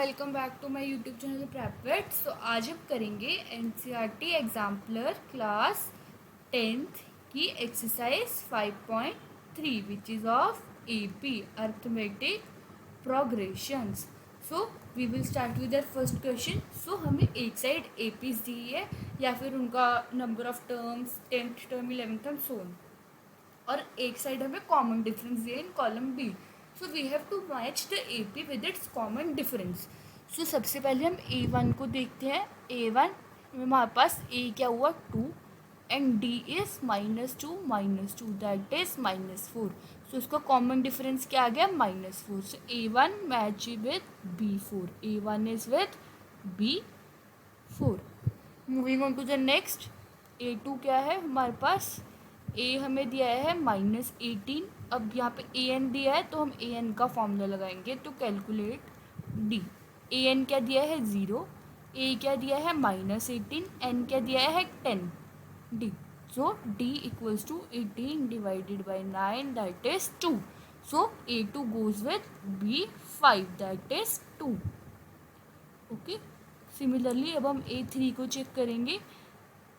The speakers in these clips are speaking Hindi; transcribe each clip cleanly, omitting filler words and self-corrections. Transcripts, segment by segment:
Welcome back to my YouTube channel प्रैपवेट। सो आज हम करेंगे एनसीईआरटी एग्जाम्पलर क्लास 10th की exercise 5.3 which is of AP arithmetic progressions. So we will start with that first question. So हमें एक साइड एपीज दी है या फिर उनका number of terms 10th term 11th term so on, और एक साइड हमें कॉमन डिफरेंस दिया in column B. So we have to match the A P with it's common difference. So सबसे पहले हम ए वन को देखते हैं। ए वन में हमारे पास ए क्या हुआ 2 and D is -2 that is -4। So उसका कॉमन डिफरेंस क्या आ गया -4। So A one match with B four, A one is with B four. Moving on to the next, A two क्या है हमारे पास, ए हमें दिया है -18। अब यहाँ पे ए एन दिया है तो हम ए एन का फॉर्मूला लगाएंगे तो कैलकुलेट डी। ए एन क्या दिया है 0, ए क्या दिया है -18, एन क्या दिया है 10 D. So D equals to 18 divided by 9 that is 2। So A two goes with B 5 that is 2। Okay, similarly अब हम ए थ्री को चेक करेंगे।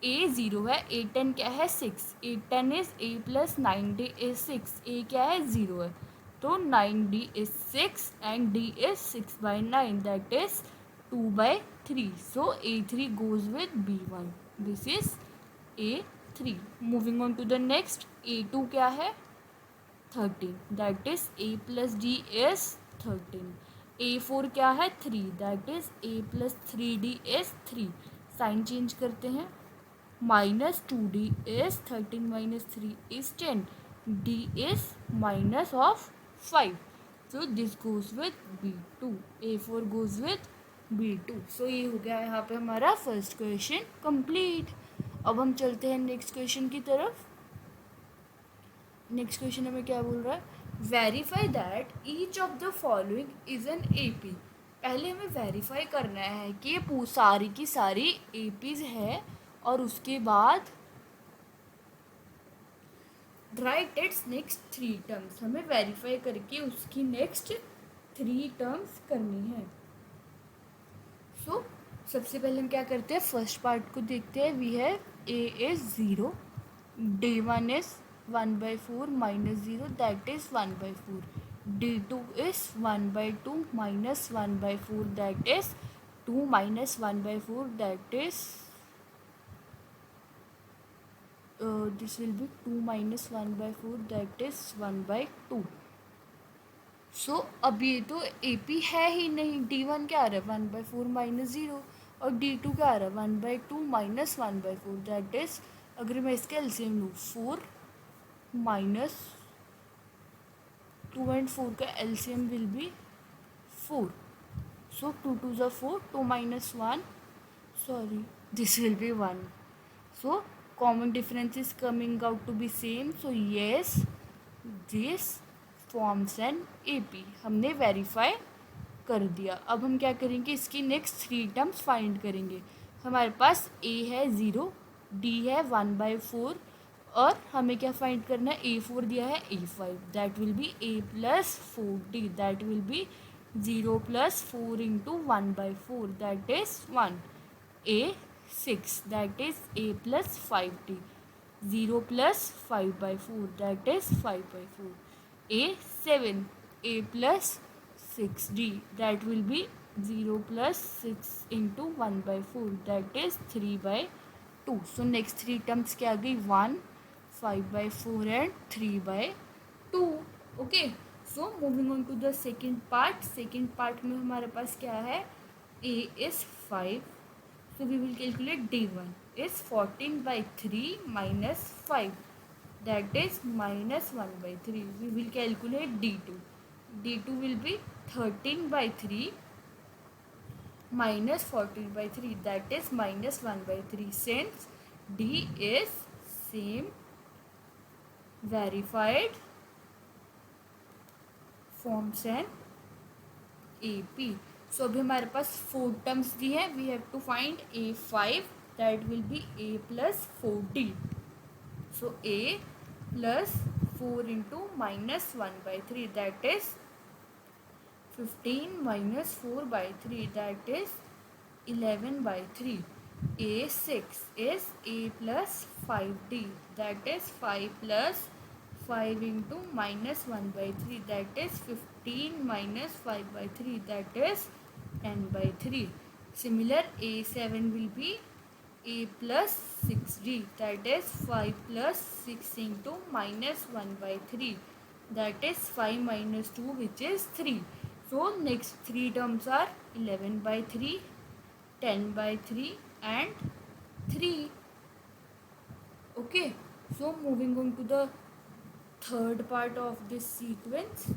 ए 0 है, ए 10 क्या है 6, A 10 is A plus 9d is 6, A क्या है 0 है तो 9d is 6 and d is 6/9 that is 2/3। So A three goes with B one, this is A three. Moving on to the next, A two क्या है 13 that is A plus D is 13। A four क्या है 3 that is A plus 3d is 3। Sign change करते हैं, -2d is 13 minus 3 is 10, d is minus of 5, so this goes with b2, a4 goes with b2। so ये हो गया यहाँ पे हमारा फर्स्ट क्वेश्चन कंप्लीट। अब हम चलते हैं नेक्स्ट क्वेश्चन की तरफ। नेक्स्ट क्वेश्चन हमें क्या बोल रहा है, verify that each of the following is an AP. पहले हमें वेरीफाई करना है कि ये सारी की सारी एपीज है और उसके बाद राइट इट्स नेक्स्ट 3 टर्म्स। हमें वेरीफाई करके उसकी नेक्स्ट 3 टर्म्स करनी है। सो सबसे पहले हम क्या करते हैं, फर्स्ट पार्ट को देखते हैं। We have A is 0, D one is 1/4 -0 that is 1/4, D two is 1/2 -1/4 that is 2 -1/4 that is this will be 2 minus 1/4 that is 1/2। सो अब ये तो ए पी है ही नहीं। डी वन क्या आ रहा है 1/4 -0 और डी टू क्या आ रहा है 1/2 -1/4 दैट इज, अगर मैं इसका एलसीएम लूँ 4 माइनस 2 एंड 4 का एलसीएम विल बी 4। सो 2 2 ज़ा 4, 2 minus 1, sorry this will be 1। so common difference is coming out to be same, so yes this forms an AP। हमने वेरीफाई कर दिया। अब हम क्या करेंगे, इसकी नेक्स्ट 3 टर्म्स फाइंड करेंगे। हमारे पास A है 0, D है 1/4 और हमें क्या फाइंड करना है, A4 दिया है A5 that will be A plus 4D that will B 0 + 4 × 1/4 that is 1, A6 that is A plus 5D, 0 plus 5/4 that is 5/4, A7 A plus 6D that will be 0 plus 6 × 1/4 that is 3/2। so next 3 terms क्या आ गई 1, 5/4 and 3/2। okay, so moving on to the second part। second part में हमारे पास क्या है, A is 5, so we will calculate d1 is 14/3 minus 5 that is -1/3। we will calculate d2, d2 will be 13/3 minus 14/3 that is -1/3। since d is same, verified forms an AP। सो अभी हमारे पास 4 टर्म्स दी है। We have to find A5 that will be A plus 4D। So A plus 4 × -1/3 that is 15 minus 4 by 3, that is 11 by 3. A6 is A plus 5D, that is 5 plus 5 into minus 1 by 3, that is 15 minus 5 by 3, that is 10 by 3. Similar, A7 will be A plus 6D, that is 5 plus 6 into minus 1 by 3, that is 5 minus 2, which is 3. So next three terms are 11 by 3, 10 by 3 and 3. Okay, so moving on to the third part of this sequence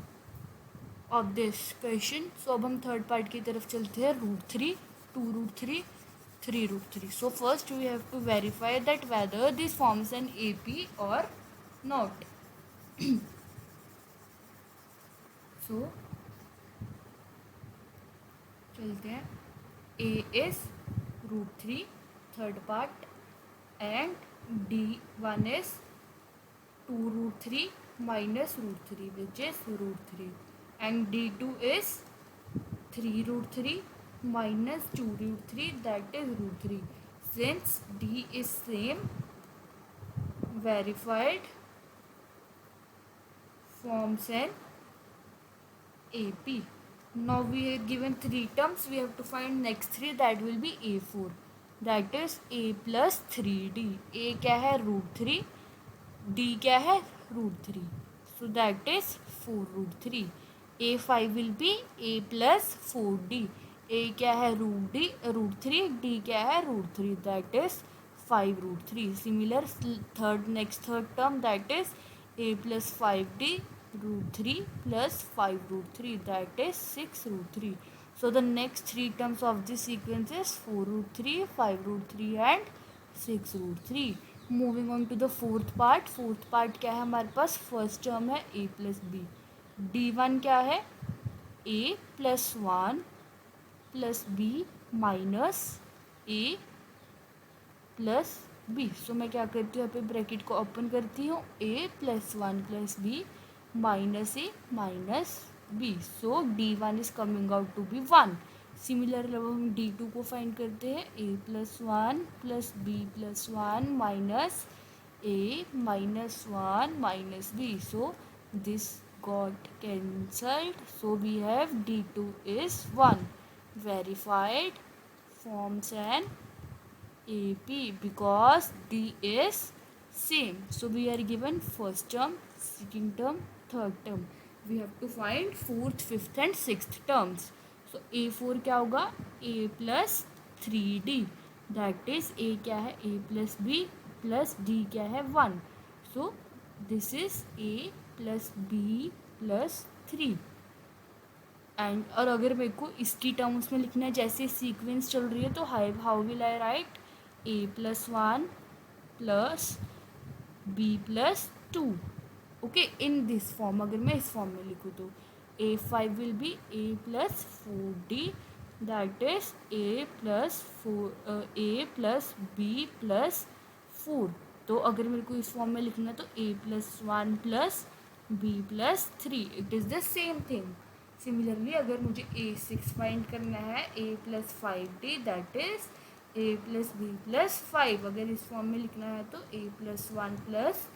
of this question. So अब हम थर्ड पार्ट की तरफ चलते हैं. √3, 2√3, 3√3. So first we have to verify that whether this forms an AP or not. So चलते हैं. A is √3, third part, and D1 is 2√3 minus √3, which is √3, and D2 is 3√3 minus 2√3, that is √3. Since D is same, verified forms an AP. Now we are given three terms. We have to find next three, that will be A4, that is A plus 3D. A क्या है √3, D क्या है √3, so that is 4√3. A5 will be A plus 4D. A क्या है √3, D क्या है √3, that is 5√3. Similar, next third term, that is A plus 5D √3 plus 5√3, that is 6√3. So the next three terms of this sequence is 4√3, 5√3 and 6√3. Moving on to the fourth part. Fourth part क्या है हमारे पास? फर्स्ट टर्म है A प्लस बी. D1 क्या है? A plus 1 plus B minus A plus B. So मैं क्या करती हूँ, यहाँ पे ब्रैकेट को ओपन करती हूँ. A plus 1 plus B minus A minus B. So D1 is coming out to be 1. Similar अब हम D2 को फाइंड करते हैं. A plus 1 plus B plus 1 minus A minus 1 minus B. So this got cancelled. So we have D2 is 1. Verified forms an AP because D is same. So we are given first term, second term, third term. We have to find fourth, fifth and sixth terms. So A4 क्या होगा? A plus 3D. That is A क्या है? A plus B plus D क्या है? 1. So this is A plus B plus 3. And और अगर मेरे को इसकी टर्म्स में लिखना है जैसे सीक्वेंस चल रही है तो how will I right? A plus 1 plus B plus 2. Okay, in this form अगर मैं इस फॉर्म में लिखूँ तो A5 will be A plus 4D, that is A plus B plus 4. तो अगर मेरे को इस फॉर्म में लिखना तो A plus 1 plus B plus 3. It is the same thing. Similarly अगर मुझे A6 फाइंड करना है A plus 5D, that is A plus B plus 5. अगर इस फॉर्म में लिखना है तो A plus 1 plus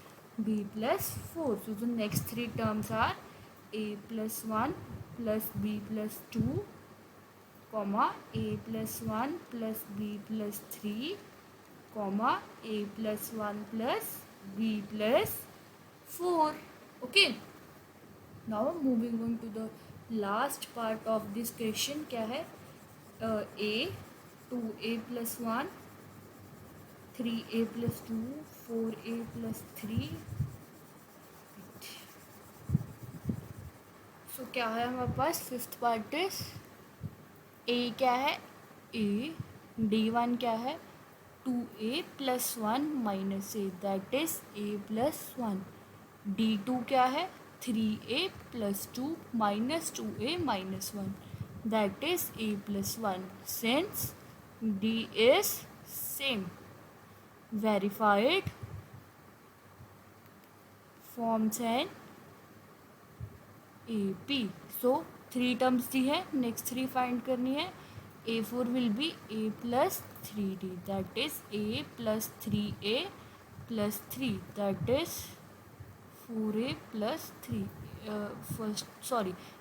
B plus 4. So the next three terms are A plus 1 plus B plus 2, comma A plus 1 plus B plus 3, comma A plus 1 plus B plus 4. Okay. Now moving on to the last part of this question. क्या है? A 2A plus 1, 3A plus 2, 4A plus 3. सो क्या है हमारे पास? फिफ्थ पार्ट इज A क्या है? A. D1 क्या है? 2A plus 1 minus A, that is A plus 1. D2 क्या है? 3A plus 2 minus 2A minus 1, that is A plus 1. Since D is same, verified forms an AP. So 3 terms दी है, नेक्स्ट 3 फाइंड करनी है. A4 will be A plus 3D, that is A plus 3A plus 3, that is 4A plus 3.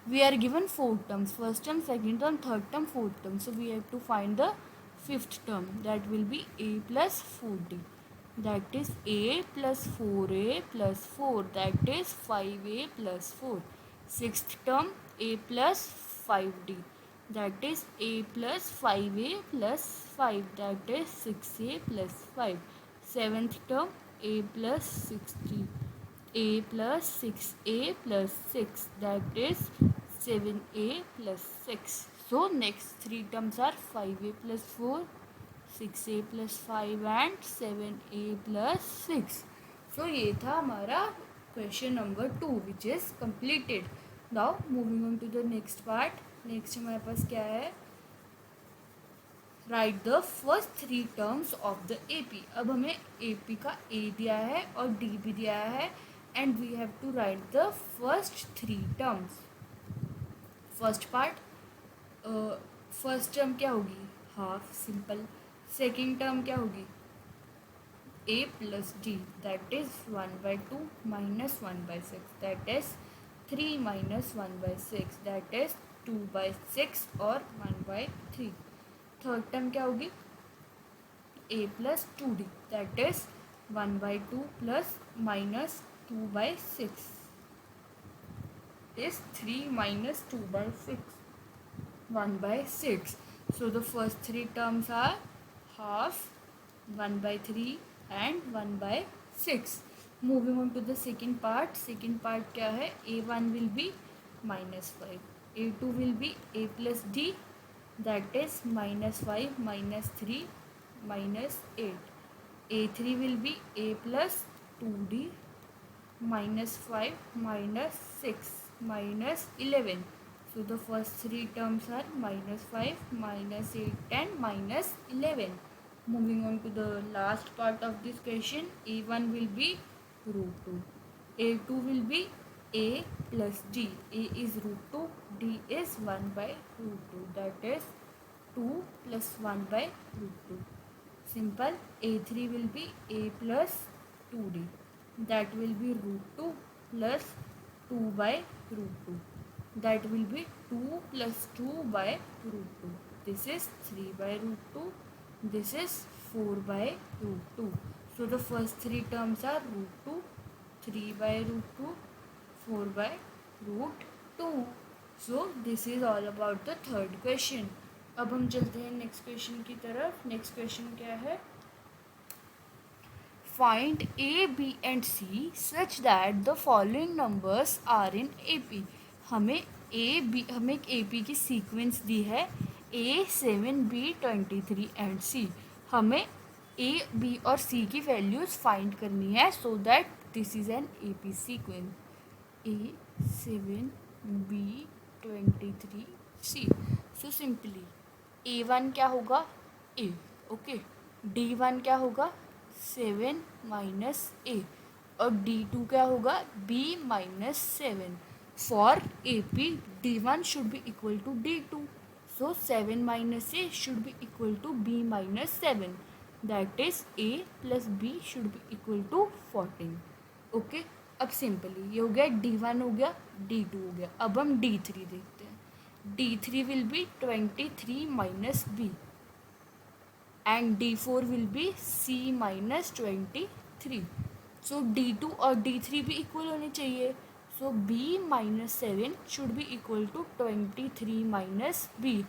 We are given 4 terms, first term, second term, third term, fourth term. So we have to find the fifth term, that will be A plus 4D, that is A plus 4A plus 4, that is 5A plus 4. Sixth term, A plus 5D, that is A plus 5A plus 5, that is 6A plus 5. Seventh term, A plus 60, A plus 6A plus 6, that is 7A plus 6. So next 3 terms are 5A plus 4, 6A plus 5 and 7A plus 6. So ये था हमारा question number 2 which is completed. Now moving on to the next part. Next हमारे पास क्या है, right the first 3 terms of the AP. अब हमें AP का A दिया है और D भी दिया है and we have to write the first 3 terms. First part, first term क्या होगी, हाफ, सिंपल. सेकेंड टर्म क्या होगी, A plus D, that is 1/2 minus 1/6, that is 3 minus 1/6, that is 2/6 और 1/3. थर्ड टर्म क्या होगी, A plus 2D, that is 1/2 plus minus 2/6 is 3 minus 2/6, 1/6. So the first 3 terms are half, 1/3 and 1/6. Moving on to the second part. Second part क्या है, A1 will be -5, A2 will be A plus D, that is -5 minus 3 minus 8. A3 will be A plus 2D, -5 minus 6 minus 11. So the first 3 terms are -5, -8 and -11. Moving on to the last part of this question. A1 will be √2, A2 will be A plus D. A is √2, D is 1/√2, that is 2 plus 1/√2. Simple. A3 will be A plus 2D, that will be √2 plus 2/√2, that will be 2 plus 2/√2. This is 3/√2, this is 4/√2. So the first 3 terms are √2, 3/√2, 4/√2. So this is all about the third question. अब हम चलते हैं नेक्स्ट क्वेश्चन की तरफ. नेक्स्ट क्वेश्चन क्या है, find A, B and C such that the following numbers are in AP. हमें एक AP की सीक्वेंस दी है, A 7, B 23 एंड C. हमें A, B और C की वैल्यूज़ फाइंड करनी है so that this is an AP sequence. A 7, B 23, C. So simply A1 क्या होगा, A, ओके. D1 क्या होगा, 7 माइनस A, और D2 क्या होगा, B minus 7. For AP D1 should be equal to D2. So 7 minus A should be equal to B minus 7, that is A plus B should be equal to 14. Okay. अब सिंपली ये हो गया D1 हो गया, D2 हो गया. अब हम D3 देखते हैं. D3 will be 23 minus B and D4 will be C minus 23. So D2 और D3 भी इक्वल होने चाहिए. So B minus 7 should be equal to 23 minus B.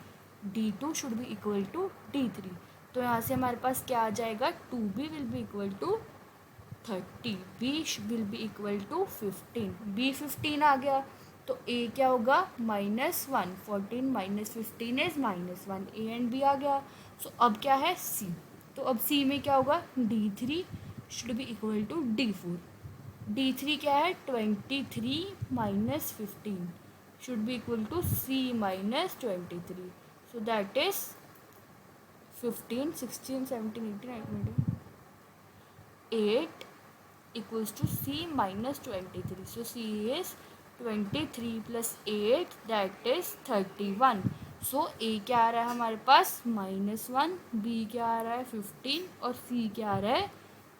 D2 should be equal to D3. तो यहाँ से हमारे पास क्या आ जाएगा, 2B will be equal to 30, B will be equal to 15. B 15 आ गया तो A क्या होगा, -1. 14 minus 15 is -1. A and B आ गया. सो अब क्या है, C. तो अब C में क्या होगा, D3 should be equal to D4. D3 क्या है, 23 minus 15 should be equal to C minus 23. So that is 15, 16, 17, 18, 19, 8 equals to C minus 23. So C is 23 plus 8 that is 31. सो ए क्या आ रहा है हमारे पास -1, बी क्या आ रहा है 15 और सी क्या आ रहा है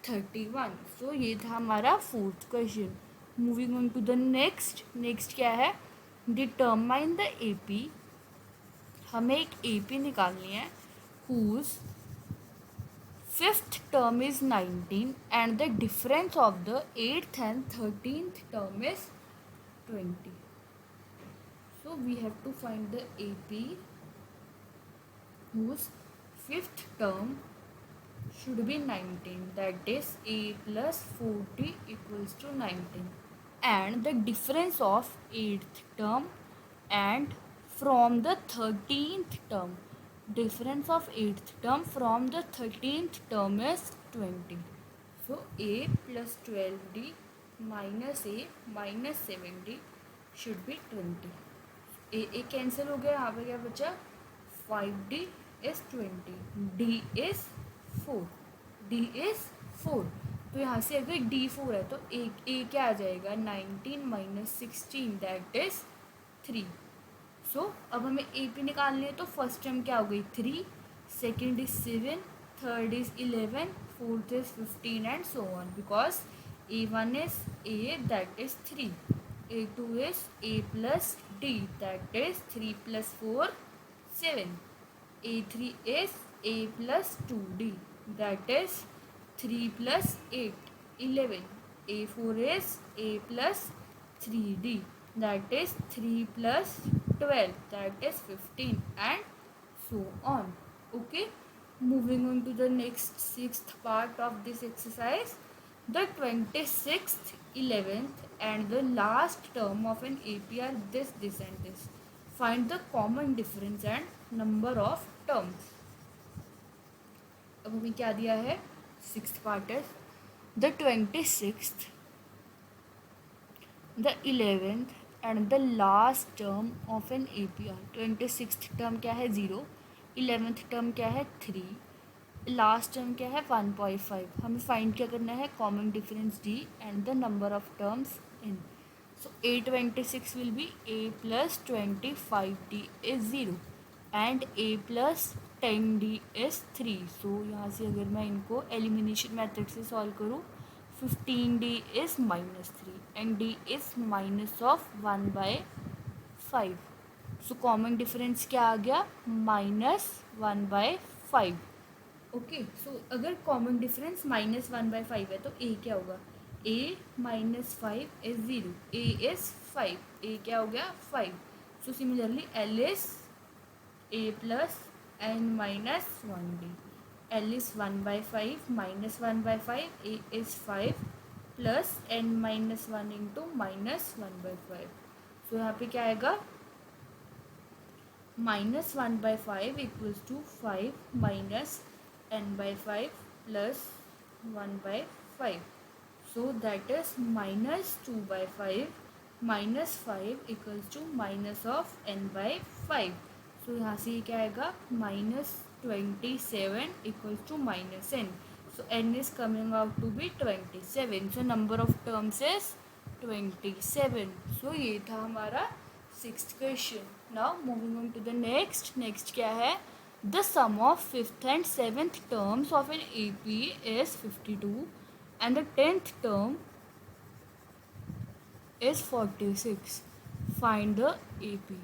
31. सो ये था हमारा fourth question. Moving on to the next क्या है, डिटरमाइन द एपी. हमें एक एपी निकालनी है whose fifth term is 19 and the difference of the 8th and 13th term is 20. So we have to find the AP whose fifth term should be 19, that is a plus 40 equals to 19, and the difference of 8th term and from the 13th term, difference of 8th term from the 13th term is 20. So a plus 12d minus a minus 7d should be 20. A cancel हो गया, यहाँ पे क्या बचा 5d is 20, d is 4, d is 4. तो यहाँ से अगर d4 है तो a क्या आ जाएगा 19 minus 16 दैट इज 3. सो अब हमें ए पी निकालनी है तो फर्स्ट टर्म क्या हो गई 3, second is 7, third is 11, fourth is 15 and so on, because a1 is a that is 3, a2 is a plus d that is 3 plus 4 7, a3 is a plus 2d that is 3 plus 8 11, a4 is a plus 3d that is 3 plus 12 that is 15 and so on. Okay, moving on to the next sixth part of this exercise. The 26th, 11th and the last term of an AP are this and this. Find the common difference and number of terms. अब हमें क्या दिया है, सिक्स्थ पार्ट है the 26th, the 11th and the last term of an APR. 26th term क्या है 0, 11th term क्या है 3, लास्ट टर्म क्या है 1.5. हमें फाइंड क्या करना है, common difference d and the number of terms in. So a26 will be a plus 25d is 0 and a plus 10d is 3. So यहाँ से अगर मैं इनको एलिमिनेशन मेथड से सॉल्व करूँ 15d is -3 and d is minus of 1/5. So common difference क्या आ गया -1/5. ओके, सो अगर कॉमन डिफरेंस -1/5 है तो ए क्या होगा, a -5 is 0, a is 5, a क्या हो गया 5. So similarly L is a plus n minus 1d, L is 1/5 -1/5, a is 5 plus n minus 1 into -1/5. So यहाँ पे क्या आएगा -1/5 equals to 5 minus n/5 plus 1/5. So that is -2/5 minus 5 equals to minus of n/5. So यहाँ से क्या आएगा -27 equals to -n. So n is coming out to be 27. So number of terms is 27. So ये था हमारा sixth question. Now moving on to the next क्या है, the sum of 5th and 7th terms of an AP is 52 and the 10th term is 46. Find the AP.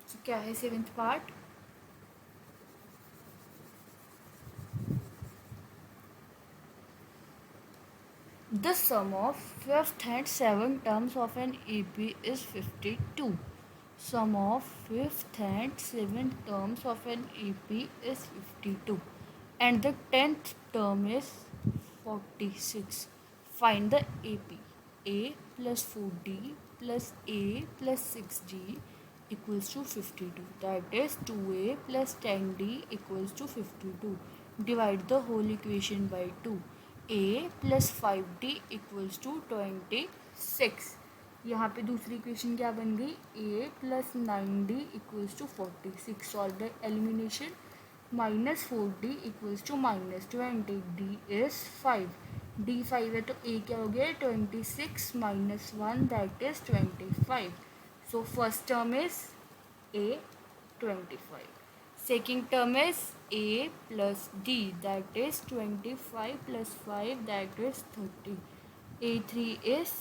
So क्या है seventh part, the sum of 5th and 7th terms of an AP is 52. Sum of 5th and 7th terms of an AP is 52 and the 10th term is 46. Find the AP. A plus 4D plus A plus 6D equals to 52. That is 2A plus 10D equals to 52. Divide the whole equation by 2. a plus 5d equals to 26. यहाँ पे दूसरी इक्वेशन क्या बन गई, a plus 9d equals to 46. Solve the elimination. Minus 4d equals to minus 20, d is 5, d 5 है तो a क्या हो गया 26 minus 1 that is 25. So first term is a 25. Second term is a plus d that is 25 plus 5 that is 30. A3 is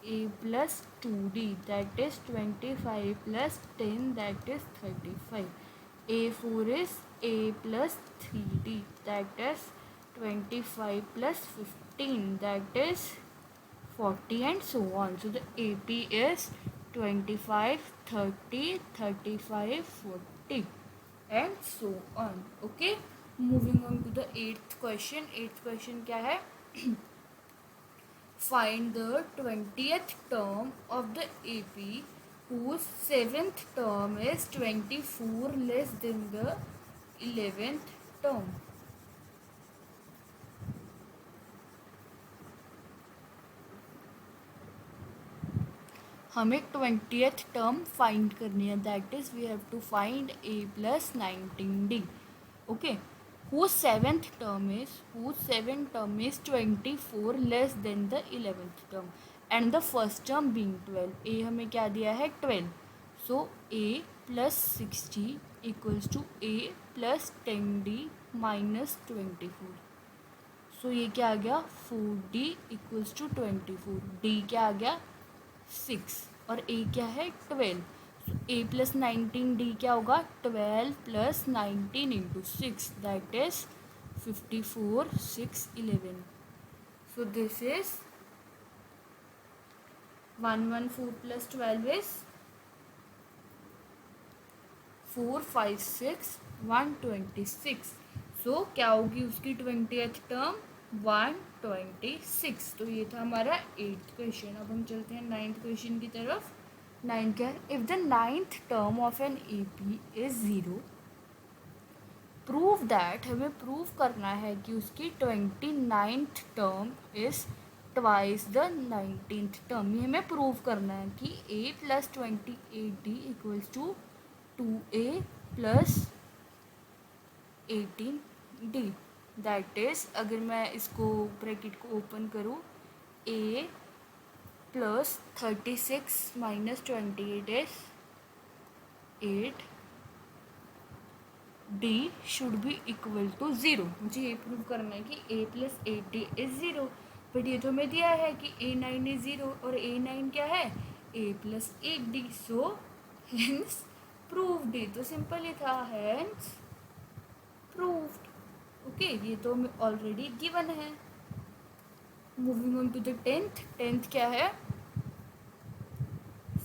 a plus 2d that is 25 plus 10 that is 35. A4 is a plus 3d that is 25 plus 15 that is 40 and so on. So the AP is 25, 30, 35, 40 and so on. Okay, moving on to the eighth question. Eighth question क्या है? Find the 20th term of the AP whose 7th term is 24 less than the 11th term. हमें 20th टर्म फाइंड करनी है, that is we have to find a plus 19d. Okay, whose seventh term is 24 less than the 11th term and the first term being 12. a हमें क्या दिया है 12, so a plus 60 equals to a plus 10d minus 24. सो ये क्या आ गया 4d इक्वल्स टू 24, d क्या आ गया 6 और a क्या है 12. सो a प्लस 19d क्या होगा 12 plus 19 into 6 that is 54, 6, 11. So this is 114 plus 12 is 4, 5, 6, 126. सो क्या होगी उसकी 20th टर्म 126. तो ये था हमारा 8th क्वेश्चन. अब हम चलते हैं 9th क्वेश्चन की तरफ. 9 क्या है? If the 9th term of an AP is 0, prove that, हमें प्रूव करना है कि उसकी 29th term is twice the 19th term. ये हमें प्रूव करना है कि a plus 28d equals to 2a plus 18d. That is, अगर मैं इसको ब्रैकेट को ओपन करूँ, a plus 36 minus 28 is 8, d should be equal to 0. मुझे ये प्रूव करना है कि a plus 8d is 0. But ये तो हमें दिया है कि a9 इज़ 0 और a9 क्या है a plus 8d. So hence proved. तो सिंपल ही था, हेंस प्रूव्ड. ओके, ये तो ऑलरेडी गिवन है. Moving on to the 10th. 10th क्या है?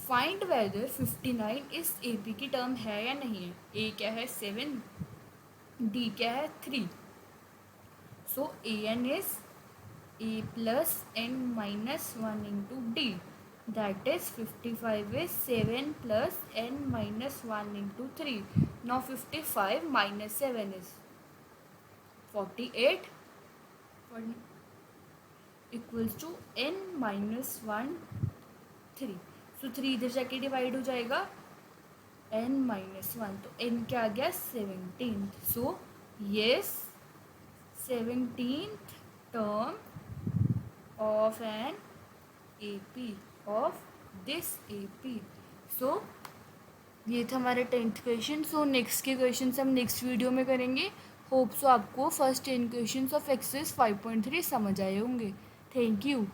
फाइंड वेदर 59 इस AP की टर्म है या नहीं है. a क्या है 7, d क्या है 3. So an is a plus n minus 1 into d. That is 55 is 7 plus n minus 1 into 3. Now 55 minus 7 is 48 equals to n minus 1 3. So 3 इधर जाके डिवाइड हो जाएगा n माइनस 1, तो n क्या आ गया 17. So yes 17th term of an AP of this AP. So ये था हमारा 10th क्वेश्चन. सो नेक्स्ट के क्वेश्चन हम नेक्स्ट वीडियो में करेंगे. होप सो आपको फर्स्ट 10 क्वेश्चन ऑफ एक्सरसाइज 5.3 समझ आए होंगे. Thank you.